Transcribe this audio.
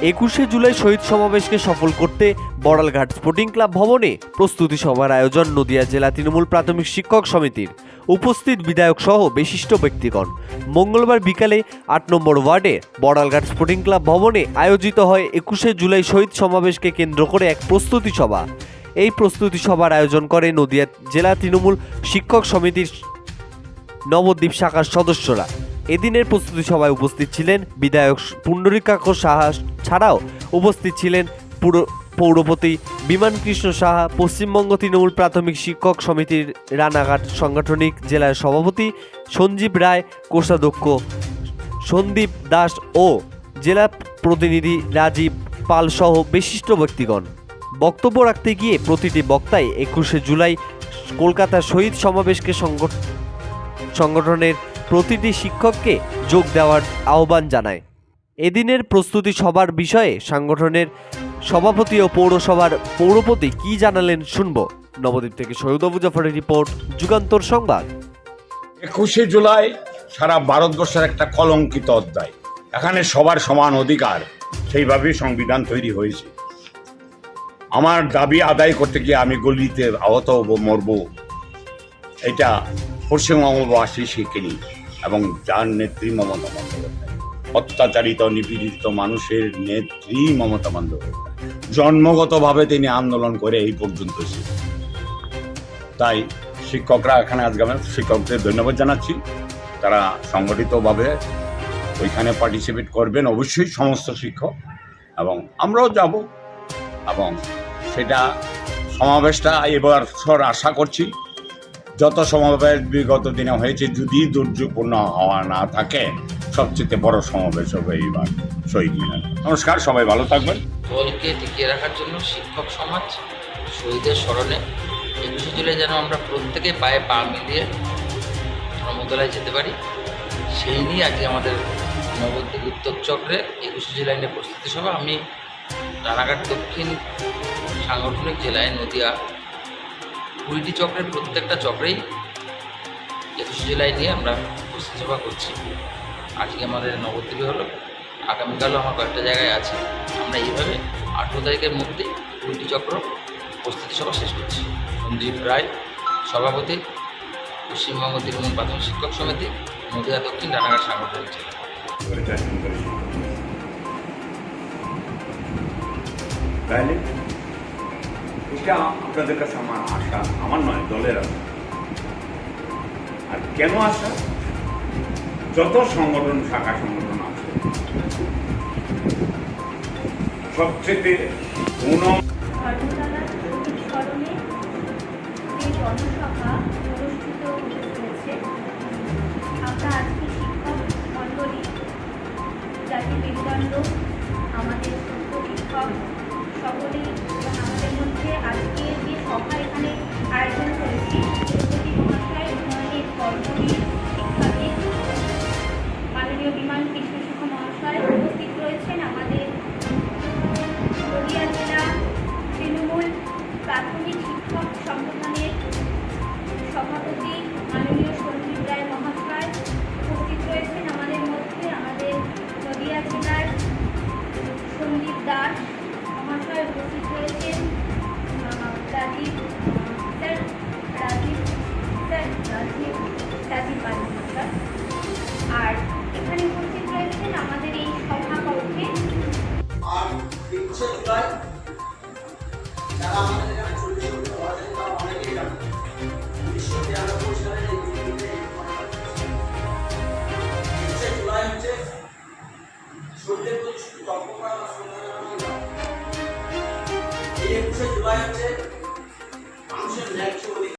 21শে জুলাই শহীদ সমাবেশকে সফল করতে Baralghat sporting club ভবনে প্রস্তুতি সভার আয়োজন নদিয়া জেলা তৃণমূল প্রাথমিক শিক্ষক সমিতির। উপস্থিত বিধায়ক সহ বিশিষ্ট ব্যক্তিগণ। মঙ্গলবার বিকালে ৮ নম্বর ওয়ার্ডে বড়ালঘাট স্পোর্টিং ক্লাব ভবনে আয়োজিত হয় 21শে জুলাই শহীদ সমাবেশকে কেন্দ্র করে এক প্রস্তুতি সভা। এই প্রস্তুতি সভার আয়োজন করে নদিয়া জেলা তৃণমূল শিক্ষক সমিতির নবদ্বীপ শাখার সদস্যরা। এদিনের প্রস্তুতি সভায় উপস্থিত ছিলেন বিধায়ক পুণ্ডরীকাক্ষ সাহা ছাড়াও উপস্থিত ছিলেন পৌরপতি বিমান কৃষ্ণ সাহা, পশ্চিমবঙ্গ তৃণমূল প্রাথমিক শিক্ষক সমিতির রানাঘাট সাংগঠনিক জেলার সভাপতি সঞ্জীব রায়, কোষাধ্যক্ষ সন্দীপ দাস ও জেলা প্রতিনিধি রাজীব পাল সহ বিশিষ্ট ব্যক্তিগণ। বক্তব্য রাখতে গিয়ে প্রতিটি বক্তাই 21শে জুলাই কলকাতার শহীদ সমাবেশকে সংগঠনের প্রতিটি শিক্ষককে যোগ দেওয়ার আহ্বান জানায়। এদিনের প্রস্তুতি সভার বিষয়ে সংগঠনের সভাপতি ও পৌরসভার পৌরপতি কি জানালেন শুনব। নবদ্বীপ থেকে সৈয়দ আবু জাফরের রিপোর্ট, যুগান্তর সংবাদ। 21শে জুলাই সারা ভারতবর্ষের একটা কলঙ্কিত অধ্যায়। এখানে সবার সমান অধিকার, সেইভাবেই সংবিধান তৈরি হয়েছে। আমার দাবি আদায় করতে গিয়ে আমি গলিতে আহত হব, মরব, এটা পশ্চিমবঙ্গবাসী শিখিনি। এবং যার নেত্রী মমতা বন্দ্যোপাধ্যায়, অত্যাচারিত নিপীড়িত মানুষের নেত্রী মমতা বন্দ্যোপাধ্যায়, জন্মগতভাবে তিনি আন্দোলন করে এই পর্যন্ত এসেছেন। তাই শিক্ষকরা এখানে আজকে আমি শিক্ষকদের ধন্যবাদ জানাচ্ছি। তারা সংগঠিতভাবে ওইখানে পার্টিসিপেট করবেন অবশ্যই সমস্ত শিক্ষক, এবং আমরাও যাব। এবং সেটা সমাবেশটা এবার আশা করছি যত সমাবেশ বিগত দিনে হয়েছে, যদি দুর্যোগপূর্ণ হওয়া না থাকে, সবচেয়ে বড় সমাবেশ হবে এইবার শহীদ মিনার। নমস্কার, সবাই ভালো থাকবেন। দলকে টিকিয়ে রাখার জন্য শিক্ষক সমাজ শহীদের স্মরণে 21শে জুলাই যেন আমরা প্রত্যেকে পায়ে পা মিলিয়ে ধর্মতলায় যেতে পারি, সেই নিয়ে আজকে আমাদের নবদ্বীপ উত্তর চক্রের 21শে জুলাই নিয়ে প্রস্তুতি সভা। আমি রানাঘাট দক্ষিণ সাংগঠনিক জেলায় নদিয়া 20টি চক্রের প্রত্যেকটা চক্রেই 21শে জুলাই নিয়ে আমরা প্রস্তুতি সভা করছি। আজকে আমাদের নবদ্বীপে হলো, আগামীকালও আমার কয়েকটা জায়গায় আছে। আমরা এইভাবে 18 তারিখের মধ্যেই 20টি চক্র প্রস্তুতি সভা শেষ করছি। সঞ্জীব রায়, সভাপতি, পশ্চিমবঙ্গ তৃণমূল প্রাথমিক শিক্ষক সমিতি, নদিয়া দক্ষিণ রানাঘাট সাংগঠনিক জেলা। তাহলে এটা আপনাদের কাছে আমার আশা, আমার নয়, দলের আশা। আর কেন আশা? যত সংগঠন, শাখা সংগঠন আছে, সবচেয়ে ধর্মতলার শহীদ স্মরণে যে জনসভা অনুষ্ঠিত হয়েছে, আমরা আজকে শিক্ষক মণ্ডলী, জাতির মেরুদণ্ড, আমাদের সত্য শিক্ষক সকলেই এবং আমাদের মধ্যে আজকে যে সভা এখানে আয়োজন করেছি, তিরুপতি মহাশয় উন্নয়নের কর্মবীর শিক্ষাবিদ মাননীয় বিমান কৃষ্ণ সাহা মহাশয় উপস্থিত রয়েছেন। আমাদের নদিয়া জেলা তৃণমূল প্রাথমিক শিক্ষক সংগঠনের সভাপতি মাননীয় সঞ্জীব রায় মহাশয় উপস্থিত রয়েছেন আমাদের মধ্যে। আমাদের নদিয়া জেলার সন্দীপ দাস মহাশয় উপস্থিত রয়েছেন। রাজীব পাল মহাশয়। আর এখানে উপস্থিত রয়েছেন আমাদের এই সভাকক্ষে আর 21শে জুলাই যারা আমাদের এখানে 40 বছর পড়াশোনা তারা অনেকেই জানেন। 1993 সালের এই দিনটিতে 21শে জুলাই হচ্ছে শহীদদের প্রতি শুধু তর্ক করা বা শ্রদ্ধা জানানো নয়। এই 21শে জুলাই